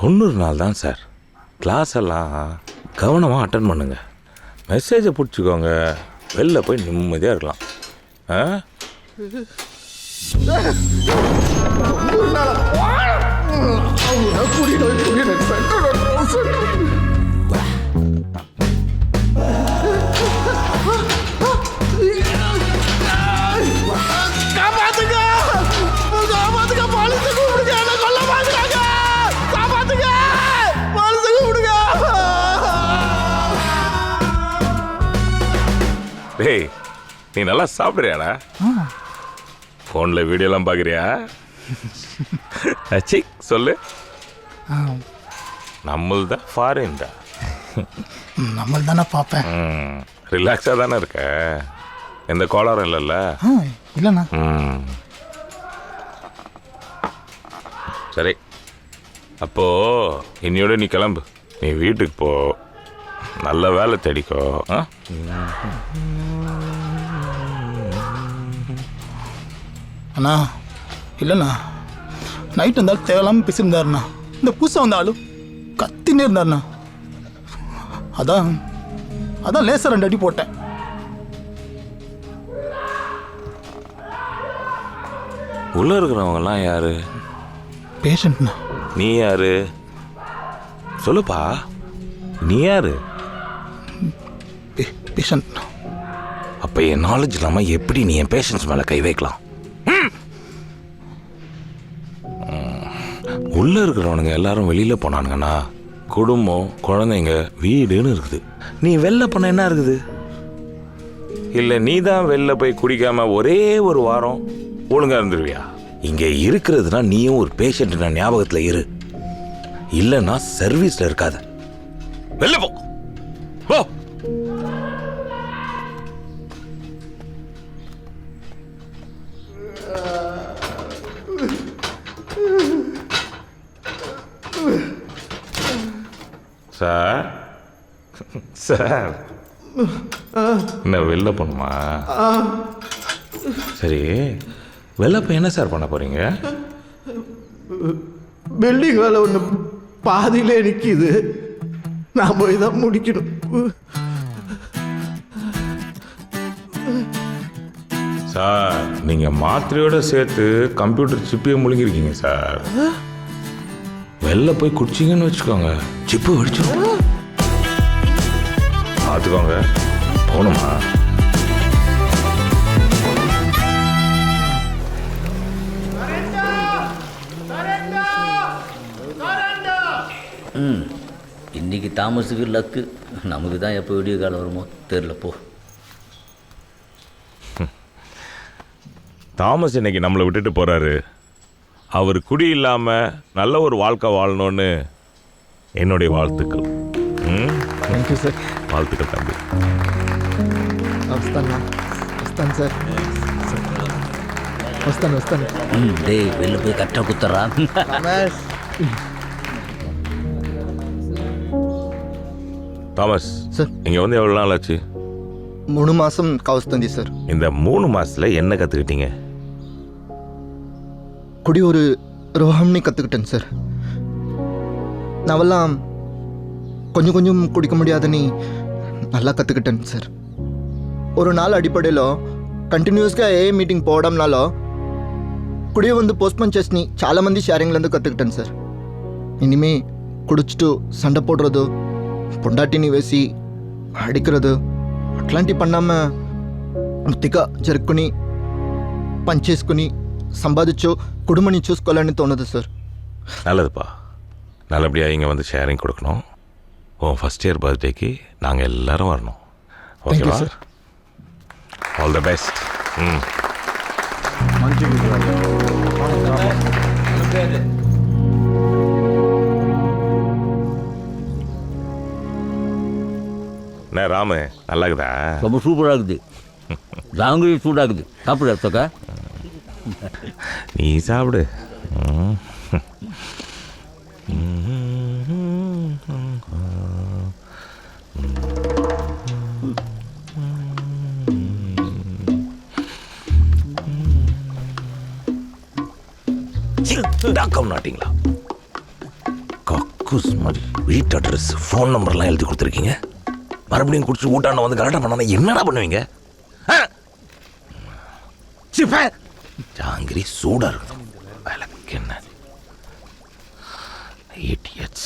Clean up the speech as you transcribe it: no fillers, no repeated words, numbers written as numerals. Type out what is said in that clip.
90 நாள் தான் sir. Class எல்லாம் கவனமாக அட்டன் பண்ணுங்க. மெசேஜை பிடிச்சிக்கோங்க. வெளில போய் நிம்மதியாக இருக்கலாம். ஆ டேய், நீ நல்லா சாப்பிட்றியாடா? ஃபோனில் வீடியோலாம் பார்க்குறியா? அச்சி சொல்லு. நம்மள்தான் ஃபாரின் தான். நம்மள் தானே பார்ப்பேன். ரிலாக்ஸாக தானே இருக்க? எந்த கோளாறும் இல்லைல்ல? இல்லைண்ணா. சரி, அப்போ இன்னையோட நீ கிளம்பு. நீ வீட்டுக்கு போ, நல்ல வேலை தேடிக்கோ. அண்ணா இல்லைண்ணா, நைட் இருந்தாலும் தேவையில்லாமல் பேசியிருந்தாருண்ணா. இந்த புதுசாக வந்த ஆளு கத்தினே இருந்தாருண்ணா. அதான் லேசர் 2 அடி போட்டேன். உள்ள இருக்கிறவங்கலாம் யாரு? பேஷண்ட்ண்ணா. நீ யாரு சொல்லுப்பா? நீ யாரு? பேஷண்ட்ண்ணா. அப்போ என் நாலேஜ் இல்லாமல் எப்படி நீ என் பேஷண்ட்ஸ் மேலே கை வைக்கலாம்? உள்ளே இருக்கிறவனுங்க எல்லாரும் வெளியில் போனானுங்கண்ணா, குடும்பம், குழந்தைங்க, வீடுன்னு இருக்குது. நீ வெளில போன என்ன இருக்குது? இல்லை நீ தான் வெளில போய் குடிக்காம ஒரே ஒரு வாரம் ஒழுங்காக இருந்துருவியா? இங்கே இருக்கிறதுனா நீயும் ஒரு பேஷண்ட் ஞாபகத்தில் இரு. இல்லைன்னா சர்வீஸில் இருக்காது. வெளில போ போ. சார் சார், என்ன வெளில போகணுமா? சரி, வெளில போய் என்ன சார் பண்ண போறீங்க? பில்டிங் வேலை ஒன்று பாதியிலே நிற்கிது, நான் போய் தான் முடிக்கணும். சார், நீங்க மாத்திரையோட சேர்த்து கம்ப்யூட்டர் சிப்பையும் முழுங்கிருக்கீங்க சார். வெளில போய் குடிச்சிங்கன்னு வச்சுக்கோங்க, சிப்பு வெடிச்சிடும். பார்த்துக்கோங்க. போகணுமா? இன்னைக்கு தாமஸுக்கு லக்கு. நமக்கு தான் எப்போ விடிய காலம் வருமோ தெரியல. போ. தாமஸ் இன்னைக்கு நம்மளை விட்டுட்டு போறாரு. அவர் குடி இல்லாமல் நல்ல ஒரு வாழ்க்கை வாழணும்னு என்னுடைய வாழ்த்துக்கள். Thank you sir. வாழ்த்துக்கள் தம்பி. வஸ்தான் சார். வஸ்தான். டேய், வெளில போய் கரெக்டாக குத்துறா. தாமஸ் சார், இங்கே வந்து எவ்வளோ நாள் ஆச்சு? 3 மாதம் காவஸ்தந்தி சார். இந்த 3 மாதத்தில் என்ன கற்றுக்கிட்டீங்க? குடி ஒரு ரோஹம்னி கற்றுக்கிட்டேன் சார். நாவெல்லாம் கொஞ்சம் கொஞ்சம் குடிக்க முடியாதுன்னு நல்லா கற்றுக்கிட்டேன் சார். ஒரு நாள் అడిపడేలో కంటిన్యూస్గా ఏ మీటింగ్ పోవడంలో కుడియ வந்து போஸ்ட்மேன் செஸ்னி చాలా మంది షేరింగ్லேருந்து கற்றுக்கிட்டேன் சார். இனிமே குடிச்சிட்டு சண்டை போடுறது, பொண்டாட்டினி వేసి అడిக்கிறது అట్లాంటివి பண்ணாமல் ముత్తిగా జరుపుకుని పని చేసుకుని సంపాదించు குடும்பம் చూసుకోవాలని தோணுது சார். நல்லதுப்பா. நல்லபடியாக இங்கே வந்து ஷேரிங் கொடுக்கணும். உன் ஃபஸ்ட் இயர் பர்த்டேக்கு நாங்கள் எல்லாரும் வரணும். ஓகேவா சார்? All the best. என்ன ராமு, நல்லா இருக்குதா? ரொம்ப சூப்பராக இருக்குது. ஜாங்கிரி சூடாகுது. சாப்பிடு அர்த்தக்கா. நீ சாப்பிடு. டாக்கம் நாட்டிங்களா? கக்கூஸ் மாதிரி வீட்டு அட்ரஸ் ஃபோன் நம்பர்லாம் எழுதி கொடுத்துருக்கீங்க. மறுபடியும் குடிச்சு ஊட்டாண்ட வந்து கரெக்டாக பண்ணா என்னடா பண்ணுவீங்க? ஜாங்கிரி சூடாக இருக்குது. விளக்கு என்ன idiots.